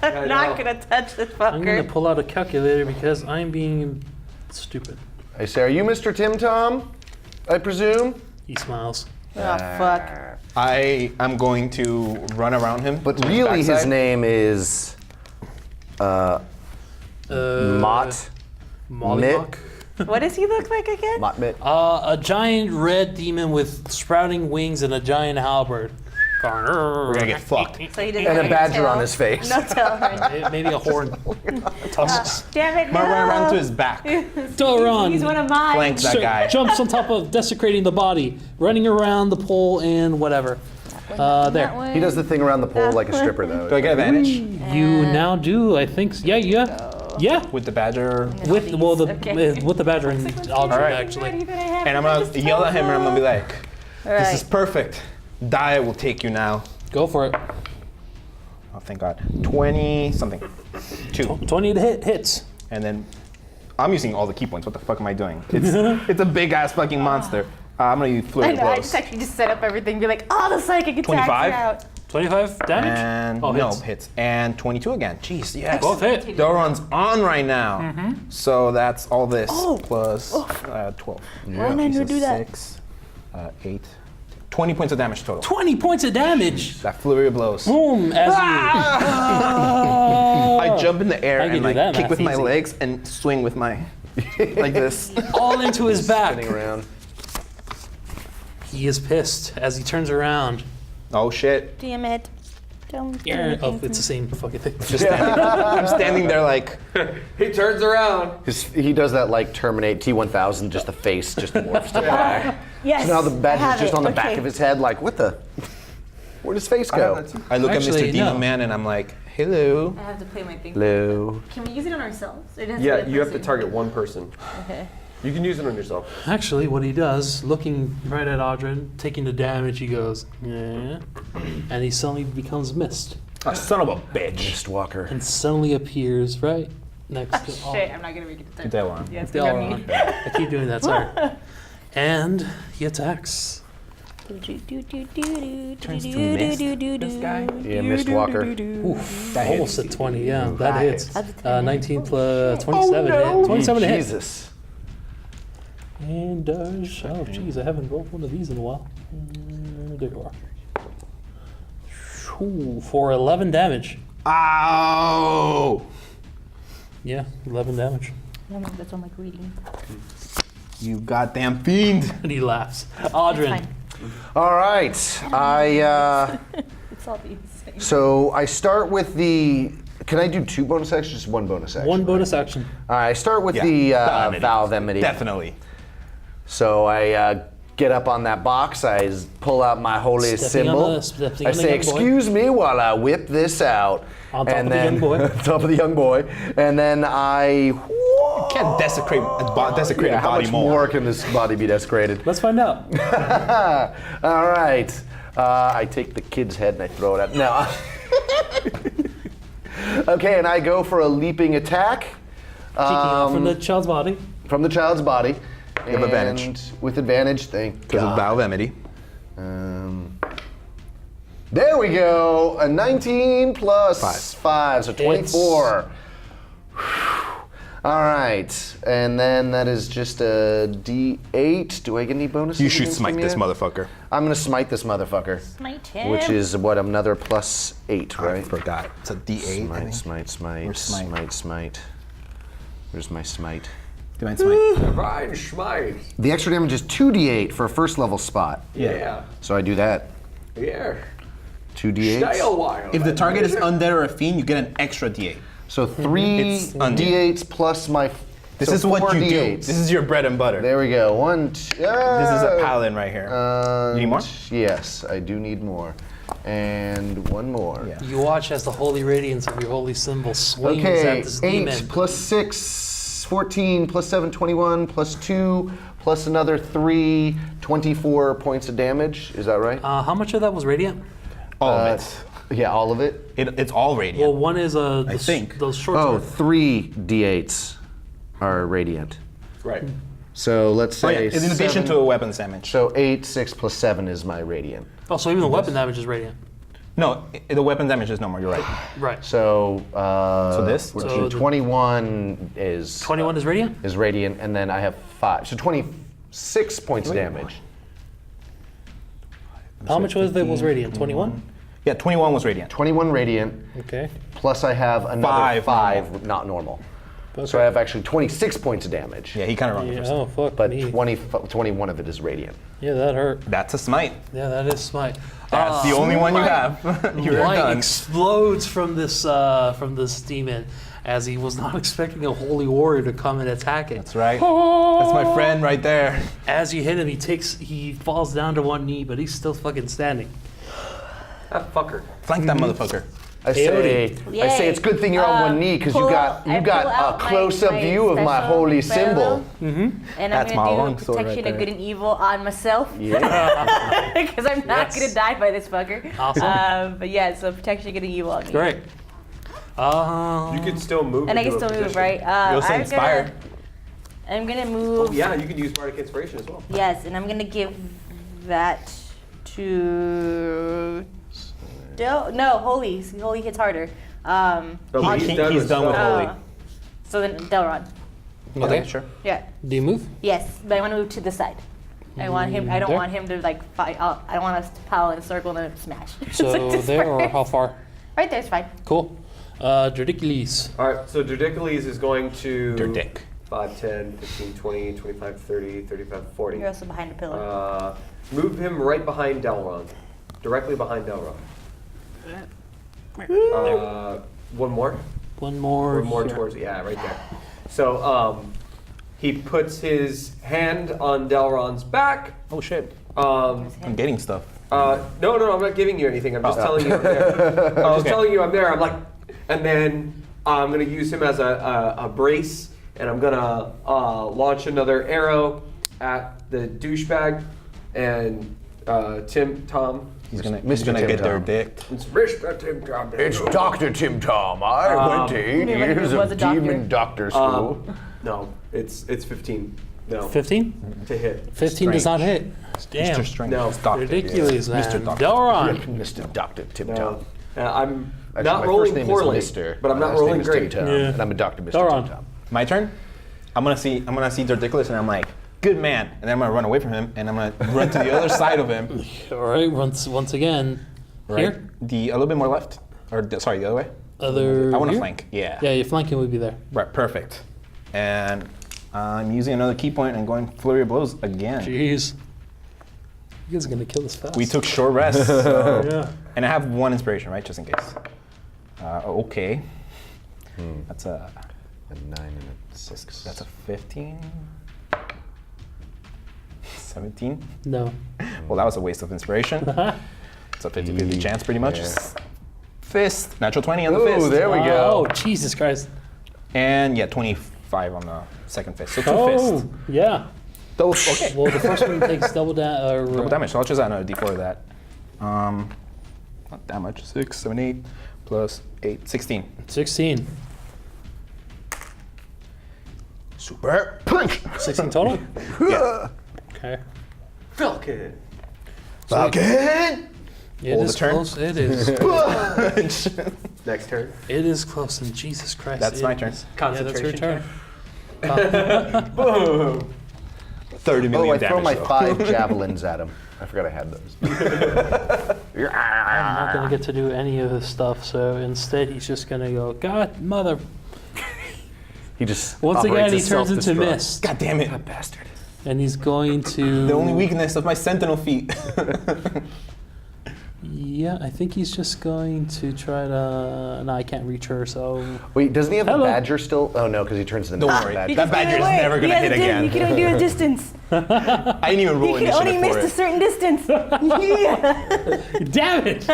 I I'm not know. gonna touch this I'm gonna fucker. pull out a calculator because I'm being stupid. I say, are you Mr. Tim Tom? I presume. He smiles. Oh fuck. I am going to run around him. But to really, his backside. name is Mott. Mollymock. What does he look like again? Mott Mitt. A giant red demon with sprouting wings and a giant halberd. We're going to get fucked. So he didn't And a have badger tail. on his face. No tail. Right? Maybe a horn. Tusks. Damn it! I'm going to run around to No. his back. Delron He's one of mine. Flank that guy. jumps on top of desecrating the body, running around the pole and whatever. There. He does the thing around the pole like a stripper, though. Do I get advantage? You now do, I think. Yeah, yeah. With the badger. With Okay. with the badger and Aldrin, Alright. actually. And I'm going to yell at him and I'm going to be like, this is perfect. Die will take you now. Go for it. Oh, thank God. 20 something. 2. 20 to hits. And then I'm using all the key points. What the fuck am I doing? It's a big ass fucking monster. I'm going to use I flurry of know, I blows. just actually just set up everything, be like, oh, the psychic attacks 25? are out. 25 damage? And Oh, no, hits. hits. And 22 again. Jeez, yes. Both hit. Doron's on right now. So that's all this plus 12. Why didn't you do that? 6, 8, 20 points of damage total. 20 points of damage. That flurry of blows. Boom, as I jump in the air I can and do like that kick math with my easy. legs and swing with my like this. you all into his back. Spinning around. He is pissed as he turns around. Oh shit! Damn it! Don't do Oh, anything. it's the same fucking thing. Just standing, I'm standing there like He turns around. He does that like Terminate T-1000, just the face just morphs to black. Yes. So now the I badger's have just it. on the back Okay. of his head, like, what the? Where'd his face I have go? that too. I look Actually, at Mr. Demon no. Man and I'm like, hello. I have to play my thing. Hello. Can we use it on ourselves? It has Yeah, be a you have to person. target one person. Okay. You can use it on yourself. Actually, what he does, looking right at Audrin, taking the damage, he goes, yeah, and he suddenly becomes mist, Oh, son of a bitch. Mistwalker. and suddenly appears right next to Shit, I'm not gonna make it to That one. Yeah, it's gonna be me. I keep doing that, sorry. And he attacks. Turns to mist. This guy. Yeah, Mistwalker. Oof, That almost hits. at 20, yeah, that That hits. hits. 19 plus 27 hit. 27 to hit. Jesus. And does, oh jeez, I haven't rolled one of these in a while. There you are. Ooh, for 11 damage. Ow! Yeah, 11 damage. That's all my greeting. You goddamn fiend. And he laughs. It's Audrin, fine. All right. It's all the same. So I start with the. Can I do 2 bonus actions? Just 1 bonus action. one bonus action. All right. I start with Yeah, the Vow of Enmity. Vow of Enmity. Definitely. So I get up on that box. I pull out my holy Stepping symbol. on stepping I on the say, young boy. "Excuse me," while I whip this out. On top and of the then, young boy. on top of the young boy, and then I. You can't desecrate desecrate Yeah, a how body much more. more can this body be desecrated? Let's find out. All right. I take the kid's head and I throw it at. No. Okay, and I go for a leaping attack. Cheeking off from the child's body. From the child's body. You have advantage. And with advantage, thank Because of God. Vow of Enmity. There we go. A 19 plus 5, so 24. All right, and then that is just a D8. Do I get any bonuses? You should against smite him this yet? motherfucker. I'm gonna smite this motherfucker, Smite him. which is what, another plus 8, I right? forgot. It's a D8. I think. Smite. Where's smite? Smite. Where's my smite? Divine smite. Ryan Schmite. The extra damage is 2d8 for a first level spot. Yeah. So I do that. Yeah. 2d8. Stay a while. If the target is undead or a fiend, you get an extra D8. So 3 It's undead. d8s plus my. This so is what 4 you do. d8s. This is your bread and butter. There we go. 1, 2. This is a paladin right here. You need more? Yes, I do need more. And one more. Yeah. You watch as the holy radiance of your holy symbol swings Okay, at this 8 demon. plus 6, 14, plus 7, 21, plus 2, plus another 3, 24 points of damage. Is that right? How much of that was radiant? All of it. Yeah, all of it. It's all radiant. Well, one is I think. those short Oh, swords. 3 d8s are radiant. Right. So let's Oh, yeah. say It's in addition 7, to a weapons damage. So 8, 6 plus 7 is my radiant. Oh, so even the weapon damage is radiant. No, the weapon damage is no more. You're right. Right. So this? we're So to 21 is 21 is radiant? is radiant, and then I have 5. So 26 points of damage. How much was radiant? 21? Yeah, 21 was radiant. 21 radiant, Okay. plus I have another 5 5 not normal. So I have actually 26 points of damage. Yeah, he kind of wrong. Yeah, oh, fuck But me. 21 of it is radiant. Yeah, that hurt. That's a smite. Yeah, that is smite. That's the only one you have. You're Light done. explodes from this demon as he was not expecting a holy warrior to come and attack it. That's right. That's my friend right there. As you hit him, he falls down to one knee, but he's still fucking standing. That fucker. Flank that motherfucker. I say it's a good thing you're on one knee because you got a close-up view of my holy symbol. And That's I'm my gonna long do sword protection right of good there. and evil on myself. Yeah. Because I'm not Yes. gonna die by this fucker. Awesome. But yeah, so protection of good and evil on me. Great. You can still move. And I into can a still move, position. right? You'll say inspired. I'm gonna move. Oh, yeah, you can use Bardic Inspiration as well. Yes, and I'm gonna give that to. No, holy. Holy hits harder. No, but He's with done with spell. holy. So then Delron. Okay. Sure. Yeah. Do you move? Yes, but I want to move to the side. I want him. I don't There? want him to like fight. I don't want us to pile in a circle and then smash. So Like there or disperse. how far? Right there's fine. Cool. Ridiculous. All right, so Derdicules is going to Your dick. 5, 10, 15, 20, 25, 30, 35, 40. You're also behind a pillar. Move him right behind Delron. Directly behind Delron. One more. One more. One more here. towards, yeah, right there. So he puts his hand on Delron's back. Oh shit. Um, I'm getting stuff. no, I'm not giving you anything. I'm just telling you I'm there. I'm just telling you I'm there. I'm like, and then I'm gonna use him as a brace, and I'm gonna launch another arrow at the douchebag, and Tom. He's gonna Tim get their Tom. dick. It's Mr. Tim Tom. It's Dr. Tim Tom. I went to 8 Maybe when he years was of a doctor. demon doctor school. No, it's 15. No, 15? to hit. 15 does not hit. Damn. Mr. Strange. No. Doctor. Ridiculous, man. Mr. Doctor. Delron. Mr. Dr. Tim No. Tom. I'm Actually, not my rolling first name poorly, is Mr. but I'm My not last name rolling is great. Tim Tom, Yeah. and I'm a Dr. Mr. Delron. Tim Tom. My turn. I'm gonna see Ridiculous, and I'm like, good man, and then I'm gonna run away from him, and I'm gonna run to the other side of him. All right, once again. Right. Here? A little bit more left, sorry, the other way. Other. I want to here? flank. Yeah. Yeah, your flanking would be there. Right. Perfect. And I'm using another key point and going flurry of blows again. Jeez. You guys are gonna kill this fast. We took short rests, so. Yeah. And I have one inspiration, right, just in case. Okay. That's a A 9 and a 6. that's a 15. 17. No. Well, that was a waste of inspiration. It's a 50-50 chance, pretty much. Yeah. Fist, natural 20 on the Ooh, fist. there we go. Oh, Jesus Christ. And yeah, 25 on the second fist. So two Oh, fists. yeah. Those, okay. Well, the first one takes double Double damage. damage, so I'll just add another d4 of that. Not that much. 6, 7, 8 plus 8, 16. 16. Super. Punch! 16 total? Yeah. Okay. Falcon. Falcon. It Hold is the turn. close. It is. Punch. Next turn. It is close, and Jesus Christ. That's it my turn. is- Yeah, that's your Concentration turn. Boom. 30 million Oh, I damage. throw my though. 5 javelins at him. I forgot I had those. I'm not going to get to do any of his stuff, so instead he's just going to go, God, mother. He just Once again, operates he a turns into self-destruct. mist. God damn it. Bastard. And he's going to. The only weakness of my sentinel feet. Yeah, I think he's just going to try to. No, I can't reach her, so. Wait, doesn't he have Hello. the badger still? Oh no, because he turns into Don't the worry. badger. That badger is never going to hit again. You can only do a distance. I didn't even roll You can initiative only miss for a it. certain distance. Yeah. Damn it!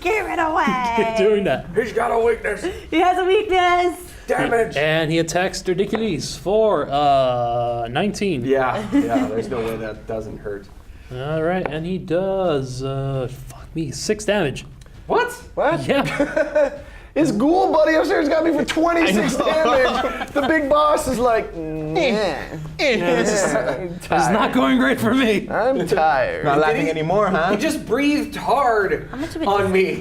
Get it away. Keep doing that. He's got a weakness. He has a weakness. Damage. And he attacks Ridiculous for 19. Yeah. There's no way that doesn't hurt. All right, and he does. Fuck me, 6 damage. What? What? Yeah. His ghoul buddy upstairs got me for 26 damage. The big boss is like, nah. It's not going great for me. I'm tired. Not laughing anymore, huh? He just breathed hard much of a on me.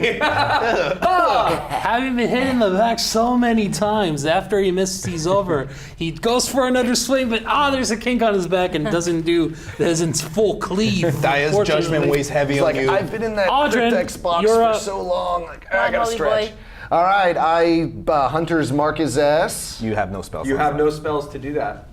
Having been hit in the back so many times, after he misses, he's over. He goes for another swing, but there's a kink on his back and doesn't full cleave. Daya's judgment unfortunately. weighs heavy It's on like, you. I've been in that Audrin, Cryptex box you're for up. so long. Like, I on, gotta holy stretch. boy. All right, Hunter's Mark his ass. You have no spells. You have no spells to do that.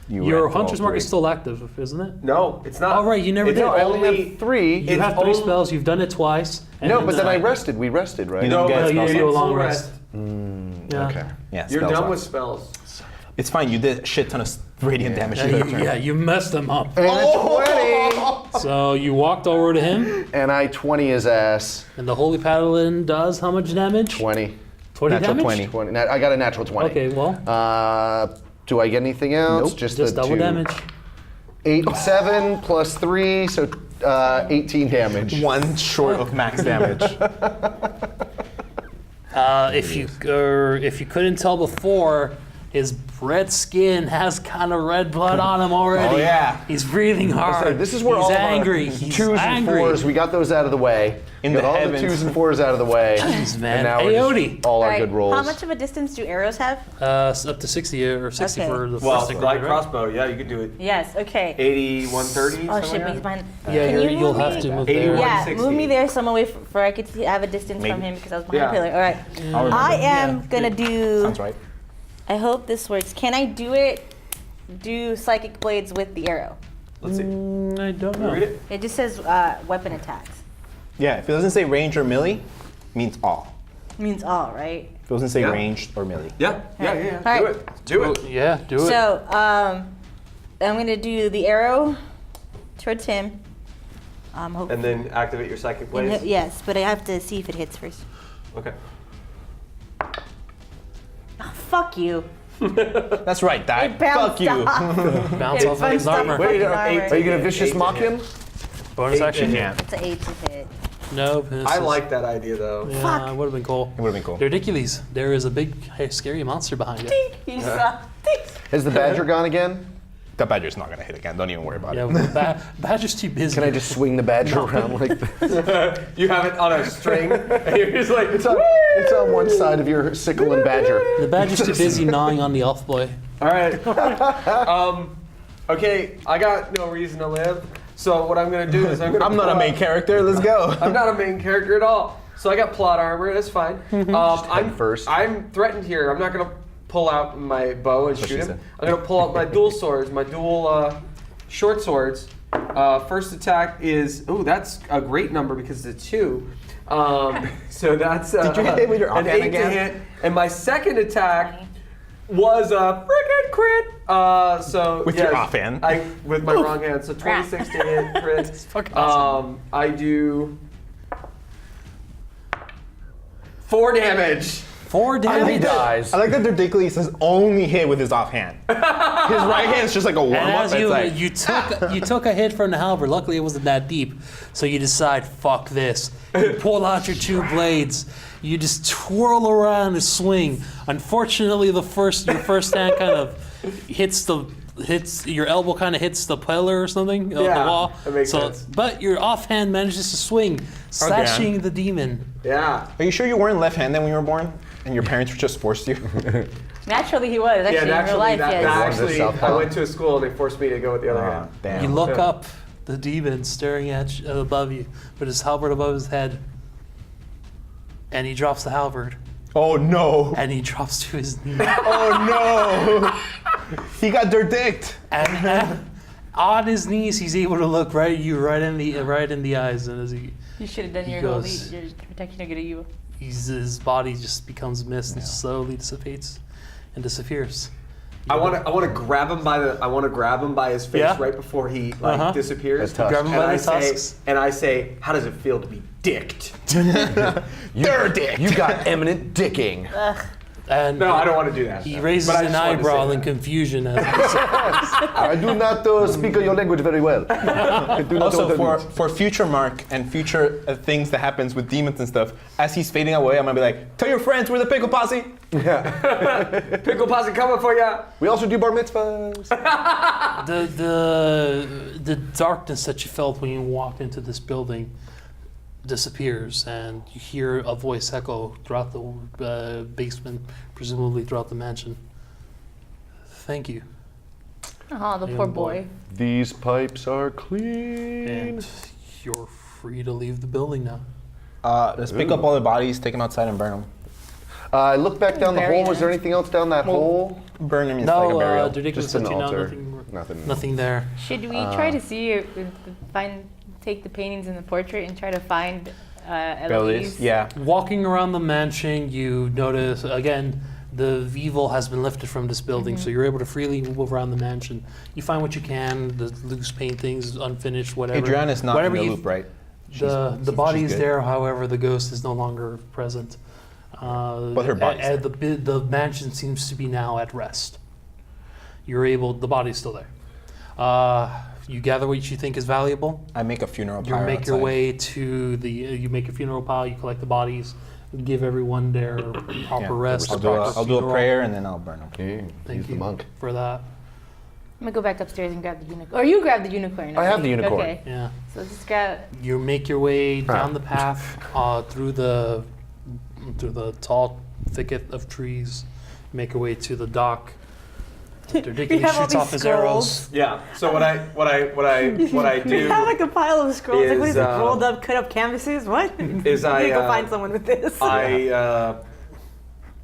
You Your have all Hunter's Mark is three. still active, isn't it? No, it's not. Oh, right, you never It's did. No, I only only- have 3. You have 3 only- spells. You've done it twice. and No, but then I uh, rested. We rested, right? You No, don't get No, you spells. do a long Full rest. Yeah. Okay. Yeah, You're spell done slots. with spells. It's fine. You did a shit ton of radiant damage. Yeah, to you, the turn. yeah, you messed him up. And a 20. So you walked over to him, And I 20 his ass. and the Holy Paladin does how much damage? 20. 20 Natural damage? 20. 20. I got a natural 20. Okay, well, Do I get anything else? Nope. Just, just the double 2. damage. 7 plus 3, so 18 damage. One short of max damage. If you couldn't tell before, his red skin has kind of red blood on him already. Oh, yeah. He's breathing hard. So this is where he's all angry. of our He's 2s angry. and 4s, we got those out of the way. In got the all heavens. the 2s and 4s out of the way. Jeez, man. And now we're Aote. just all our Alright, good rolls. How much of a distance do arrows have? Up to 60 or 60 Okay. for the Well, first light right? crossbow, yeah, you could do it. Yes, okay. 80, 130, Oh something shit, like but he's that. behind. Yeah, Can you you'll move have me? to move 81. there. Yeah, 160. move me there some away where I could have a distance Maybe. from him because I was behind Yeah. a pillar. All right. I'll remember. I am Yeah. gonna do. Sounds right. I hope this works. Can I do it? Do psychic blades with the arrow? Let's see. I don't Read know. it. It just says weapon attacks. Yeah, if it doesn't say range or melee, means all. Means all, right? If it doesn't say Yeah. ranged or melee. Yeah. Do Alright. it. Do it. Yeah, do it. So I'm gonna do the arrow towards him. Hope- And then activate your psychic and blades. yes, but I have to see if it hits first. Okay. Oh, fuck you. That's right, die. It bounced Fuck you. off. Bounce off of his bounced off armor. my fucking Wait, armor. Are you going to vicious 8 to mock hit. him? Bonus 8 action. to Yeah. It's an 8 to hit. Nope. I like that idea though. Yeah, Fuck. it would have been cool. It would have been cool. They're ridiculous. There is a big, scary monster behind you. You suck. Has the badger gone again? That badger's not gonna hit again. Don't even worry about Yeah, it. well, Badger's too busy. Can I just swing the badger around like this? You have it on a string, and you're just like, It's on one side of your sickle and badger. The Badger's too busy gnawing on the elf boy. all right. Okay, I got no reason to live. So what I'm gonna do is I'm I'm not a main character. Let's go. I'm not a main character at all. So I got plot armor. That's fine. I'm first. I'm threatened here. I'm not gonna pull out my bow and what shoot she him. said. I'm gonna pull out my dual swords, my dual short swords. First attack is that's a great number because it's a 2. So that's Did you hit with your an offhand 8 to again? hit, and my second attack was a freaking crit. So With your offhand? with my wrong hand. So 26 to hit crit. fucking awesome. I do 4 damage. 4 damage. He dies. I like that ridiculously says only hit with his offhand. His right hand is just like a warm And up. as you took a hit from the halberd, luckily it wasn't that deep, so you decide, fuck this. You pull out your 2 blades. You just twirl around and swing. Unfortunately, your first hand kind of hits your elbow, kind of hits the pillar or something of the wall. That makes sense. But your offhand manages to swing, slashing the demon. Yeah. Are you sure you weren't left-handed when you were born, and your parents just forced you? Naturally, he was. Actually, in real life, yes. Actually, I went to a school and they forced me to go with the other hand. Damn. You look up, the demon staring at you, above you, with his halberd above his head, and he drops the halberd, Oh no! and he drops to his knee. Oh no! He got dirt dicked. And on his knees, he's able to look right at you, right in the eyes, and as You should have done He your whole goes- your protection against you. his body just becomes mist and slowly dissipates and disappears. I want to grab him by his face Yeah. right before he disappears. That's tough. Grab him And by I the say, tusks. how does it feel to be dicked? Dirt dick. You got eminent dicking. And No, I don't want to do that. he raises But I an just wanted to say eyebrow in that. confusion as he says, I do not speak your language very well. I do not know Also, what that for future Mark and future things that happens with demons and stuff, as he's fading away, I'm gonna be like, tell your friends we're the Pickle Posse. Pickle posse coming for ya. We also do bar mitzvahs. the darkness that you felt when you walked into this building disappears, and you hear a voice echo throughout the basement, presumably throughout the mansion. Thank you. Oh, the Young poor boy. boy. These pipes are clean. And you're free to leave the building now. Let's pick up all the bodies, take them outside, and burn them. I look back down the Bury hole. Was there them. anything else down that hole? Burn them is like a No, burial. ridiculous Just an that you know altar. nothing Nothing. there. Should we try to see take the paintings in the portrait and try to find Eloise? Yeah. Walking around the mansion, you notice again the evil has been lifted from this building, so you're able to freely move around the mansion. You find what you can, the loose paintings, unfinished, whatever. Adriana's not whatever in the you- loop, right? The body is good. there, however, the ghost is no longer present. But her body's the mansion seems to be now at rest. The body's still there. You gather what you think is valuable. I make a funeral You pyre make your outside. way to you make a funeral pile. You collect the bodies, give everyone their proper rest. I'll their do, proper I'll do a funeral. prayer and then I'll burn them. Okay. Thank Use you the monk. for that. I'm gonna go back upstairs and grab the unicorn. Or you grab the unicorn. I have the think. unicorn. Okay. Yeah, So just grab. you make your way down the path through the tall thicket of trees. Make your way to the dock. Ridiculous have all shoots off these his arrows. Yeah. So what I do You have like a pile of scrolls. Like, what is is, it? Rolled up, cut up canvases? What? is I I need to go find someone with this. I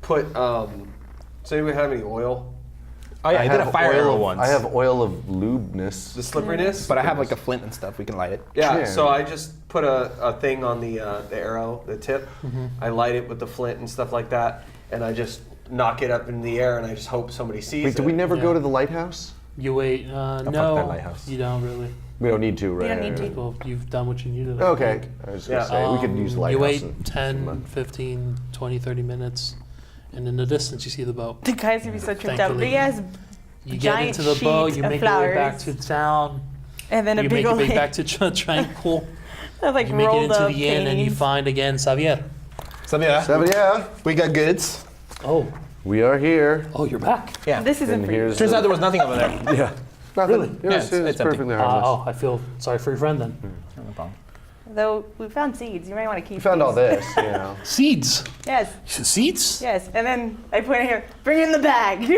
put. Does anybody have any oil? Oh yeah, I did a have fire oil arrow of- once. I have oil of lubeness. The slipperiness. but I have like a flint and stuff. We can light it. Yeah, Yeah. so I just put a thing on the arrow, the tip. I light it with the flint and stuff like that, and I just knock it up in the air, and I just hope somebody sees Wait, it. did we never Yeah. go to the lighthouse? You wait. fuck that No, lighthouse. you don't really. We don't need to, right? don't need to. Well, you've done what you needed. I Okay. think. I was going to Yeah. say, we could use the You lighthouse. wait and- 10, 15, 20, 30 minutes, and in the distance you see the boat. The guy's gonna be so tripped out. Thankfully. Big ass, You get Giant into the boat, sheet you of make your way back flowers. to town, and then a you big make your old way back to Tranquil, like you make it rolled into up the inn, and you paintings. find again Xavier. So yeah, Yeah, we got goods. Oh, we are here. you're back. Yeah. This isn't And for you. here's Turns out there was nothing over there. yeah. Nothing. Really? It was, Yeah, it's empty. perfectly harmless. I feel sorry for your friend then. No problem. Though we found seeds, you might want to keep. We found all these. this, you know. Seeds. Yes, Seeds? yes, and then I point here. Bring in the bag.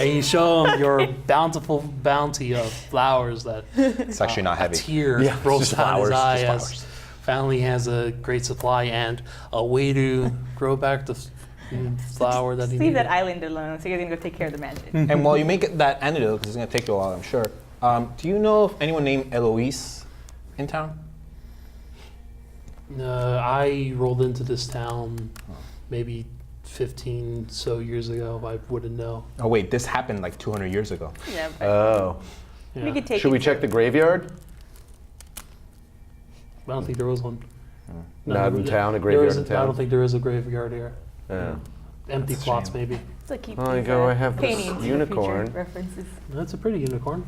And you show him your bountiful bounty of flowers that It's actually not a heavy. tear Yeah, rolls just down his flowers, eye just as flowers. family has a great supply and a way to grow back the flower that he Leave needed. that island alone. So you're gonna go take care of the mansion. And while you make that antidote, because it's gonna take you a while, I'm sure. Do you know of anyone named Eloise in town? I rolled into this town maybe 15 so years ago. I wouldn't know. Oh wait, this happened like 200 years ago. Yeah, but Oh. Yeah. we could take. Should we it. check the graveyard? I don't think there was one. Not in town, a there graveyard is in I town? don't think there is a graveyard here. Empty plots, maybe. So keep Oh, I these, go. I have paintings this for unicorn. future references. That's a pretty unicorn.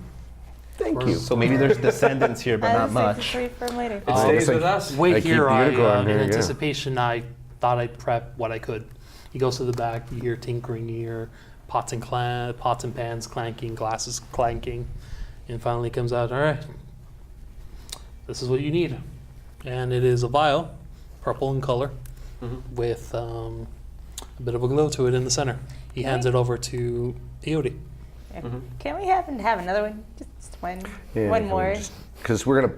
Thank Or- you. So maybe there's descendants here, but not much. Free from later. It stays guess with us. Wait I keep here, the unicorn in here, yeah. anticipation, I thought I'd prep what I could. He goes to the back, you hear tinkering, you hear pots and pans clanking, glasses clanking, and finally comes out, all right, this is what you need. And it is a vial, purple in color, with a bit of a glow to it in the center. He hands it over to Iodi. Can we have another one? Just one. Yeah, one more. Because we're gonna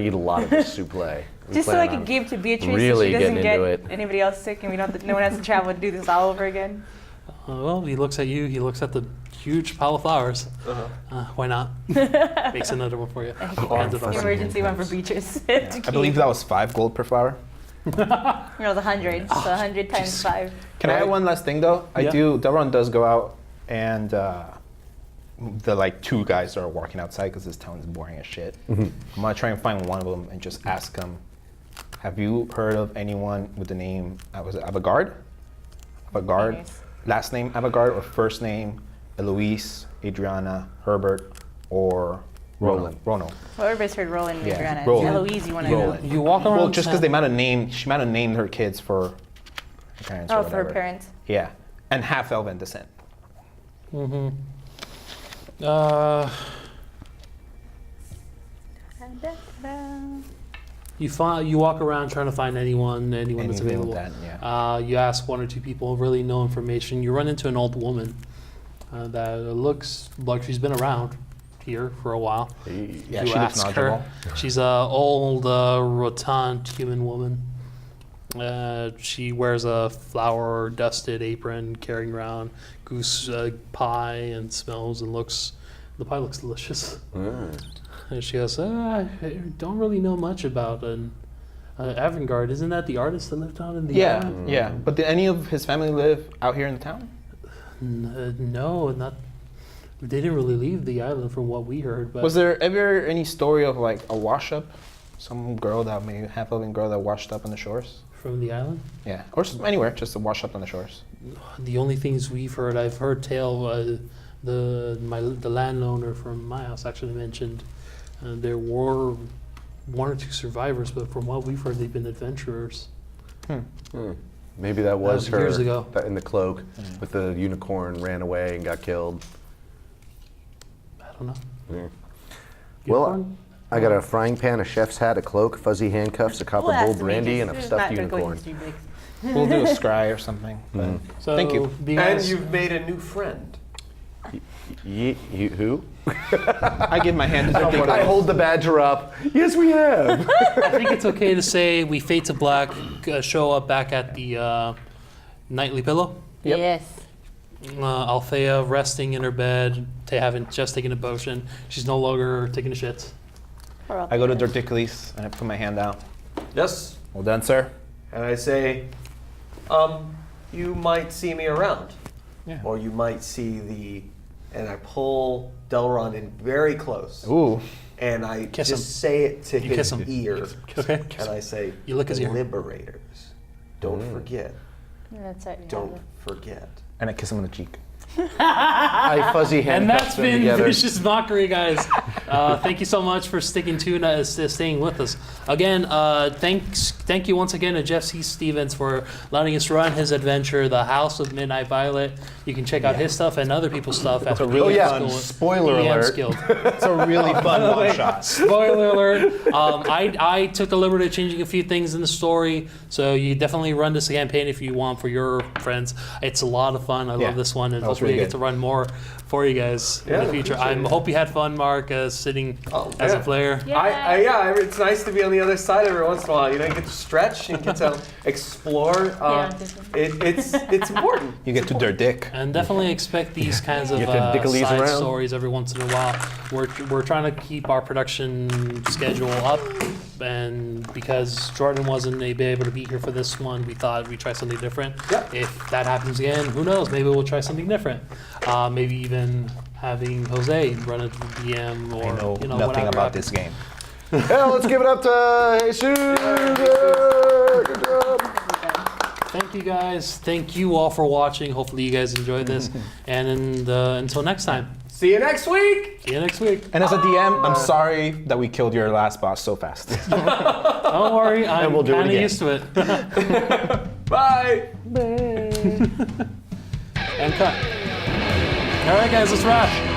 eat a lot of this souffle. We Just so plan I can on give to Beatrice really so she doesn't getting get into it. anybody else sick and we don't. No one has to travel to do this all over again. Well, he looks at you, he looks at the huge pile of flowers. Why not? Makes another one for you. Hands it over. Emergency one for Beatrice. I believe that was 5 gold per flower. No, the 100. So 100 times 5. Can I add one last thing though? Yeah. Delron does go out and the like 2 guys that are walking outside because this town is boring as shit. I'm gonna try and find one of them and just ask them, have you heard of anyone with the name, was it Avagard? Avagard? Yes. Last name Avagard or first name Eloise, Adriana, Herbert, or Roland. Ronald. Whoever's heard Roland and Yeah, Adriana. Roland. Eloise, you want to know. Roland. You walk around Well, just because town- they might have named, she might have named her kids for her parents or Oh, for her whatever. parents. Yeah, and half elven descent. You walk around trying to find anyone that's Anything with available. that, yeah. You ask 1 or 2 people, really no information. You run into an old woman that looks like she's been around here for a while. Yeah, You she looks ask her. knowledgeable. She's a old, rotund human woman. She wears a flour-dusted apron, carrying around goose pie, and smells and looks. The pie looks delicious. And she goes, I don't really know much about Avangard. Isn't that the artist that lived down in the Yeah, island? yeah. But did any of his family live out here in the town? No, not. They didn't really leave the island from what we heard. But Was there ever any story of like a wash-up? Some girl that maybe half-elven girl that washed up on the shores? from the island? Yeah, or anywhere, just to wash up on the shores. The only things we've heard, I've heard tale. The landowner from my house actually mentioned there were 1 or 2 survivors, but from what we've heard, they've been adventurers. Maybe that was was her years ago. that in the cloak with the unicorn, ran away and got killed. I don't know. Yeah. Unicorn? Well, I got a frying pan, a chef's hat, a cloak, fuzzy handcuffs, a copper We'll ask bowl the brandy, and a Regis. stuffed Not gonna go unicorn. into history books. We'll do a scry or something. But So Thank you. do And guys- you've made a new friend. Who? I give my hand to the big I guy. hold the badger up. Yes, we have. I think it's okay to say we fade to black, show up back at the nightly pillow. Yep. Yes. Althea resting in her bed, having just taken a potion. She's no longer taking a shit. I go to Dorticules and I put my hand out. Yes. Well done, sir. And I say, you might see me around. Yeah. Or you might see and I pull Delron in very close. Ooh. And I Kiss just him. say it to You his kiss him. ear. Okay. And I say, You lick his the ear. liberators. Don't forget. That's right. Don't forget. And I kiss him on the cheek. I fuzzy And handcuffs that's them been together. Vicious Mockery, guys. Thank you so much for sticking to staying with us. Again, thank you once again to Jeff C. Stevens for letting us run his adventure, The House of Midnight Violet. You can check out his stuff and other people's stuff at really fun spoiler alert. Guild. It's a really fun one shot. Spoiler alert. I took the liberty of changing a few things in the story, so you definitely run this campaign if you want for your friends. It's a lot of fun. I Yeah, love this one, and that was hopefully I really get to run more for you guys Yeah, in the future. I appreciate it. hope you had fun, Mark, sitting as yeah. a player. Yeah, it's nice to be on the other side every once in a while. You know, you get to stretch and get to explore. It's important. You get to their dick. And definitely expect these kinds of You have to dickle these side around. stories every once in a while. We're trying to keep our production schedule up, and because Jordan wasn't able to be here for this one, we thought we'd try something different. Yep. If that happens again, who knows? Maybe we'll try something different. Maybe even having Jose run a DM or I know you know nothing whatever about happens. this game. Hell, let's give it up to Jesus. Good job. Thank you guys. Thank you all for watching. Hopefully you guys enjoyed this. And until next time. See you next week. See you next week. And as a DM, I'm sorry that we killed your last boss so fast. Don't worry, I'm we'll do it kind of again. used to it. Bye. And cut. All right, guys, let's wrap.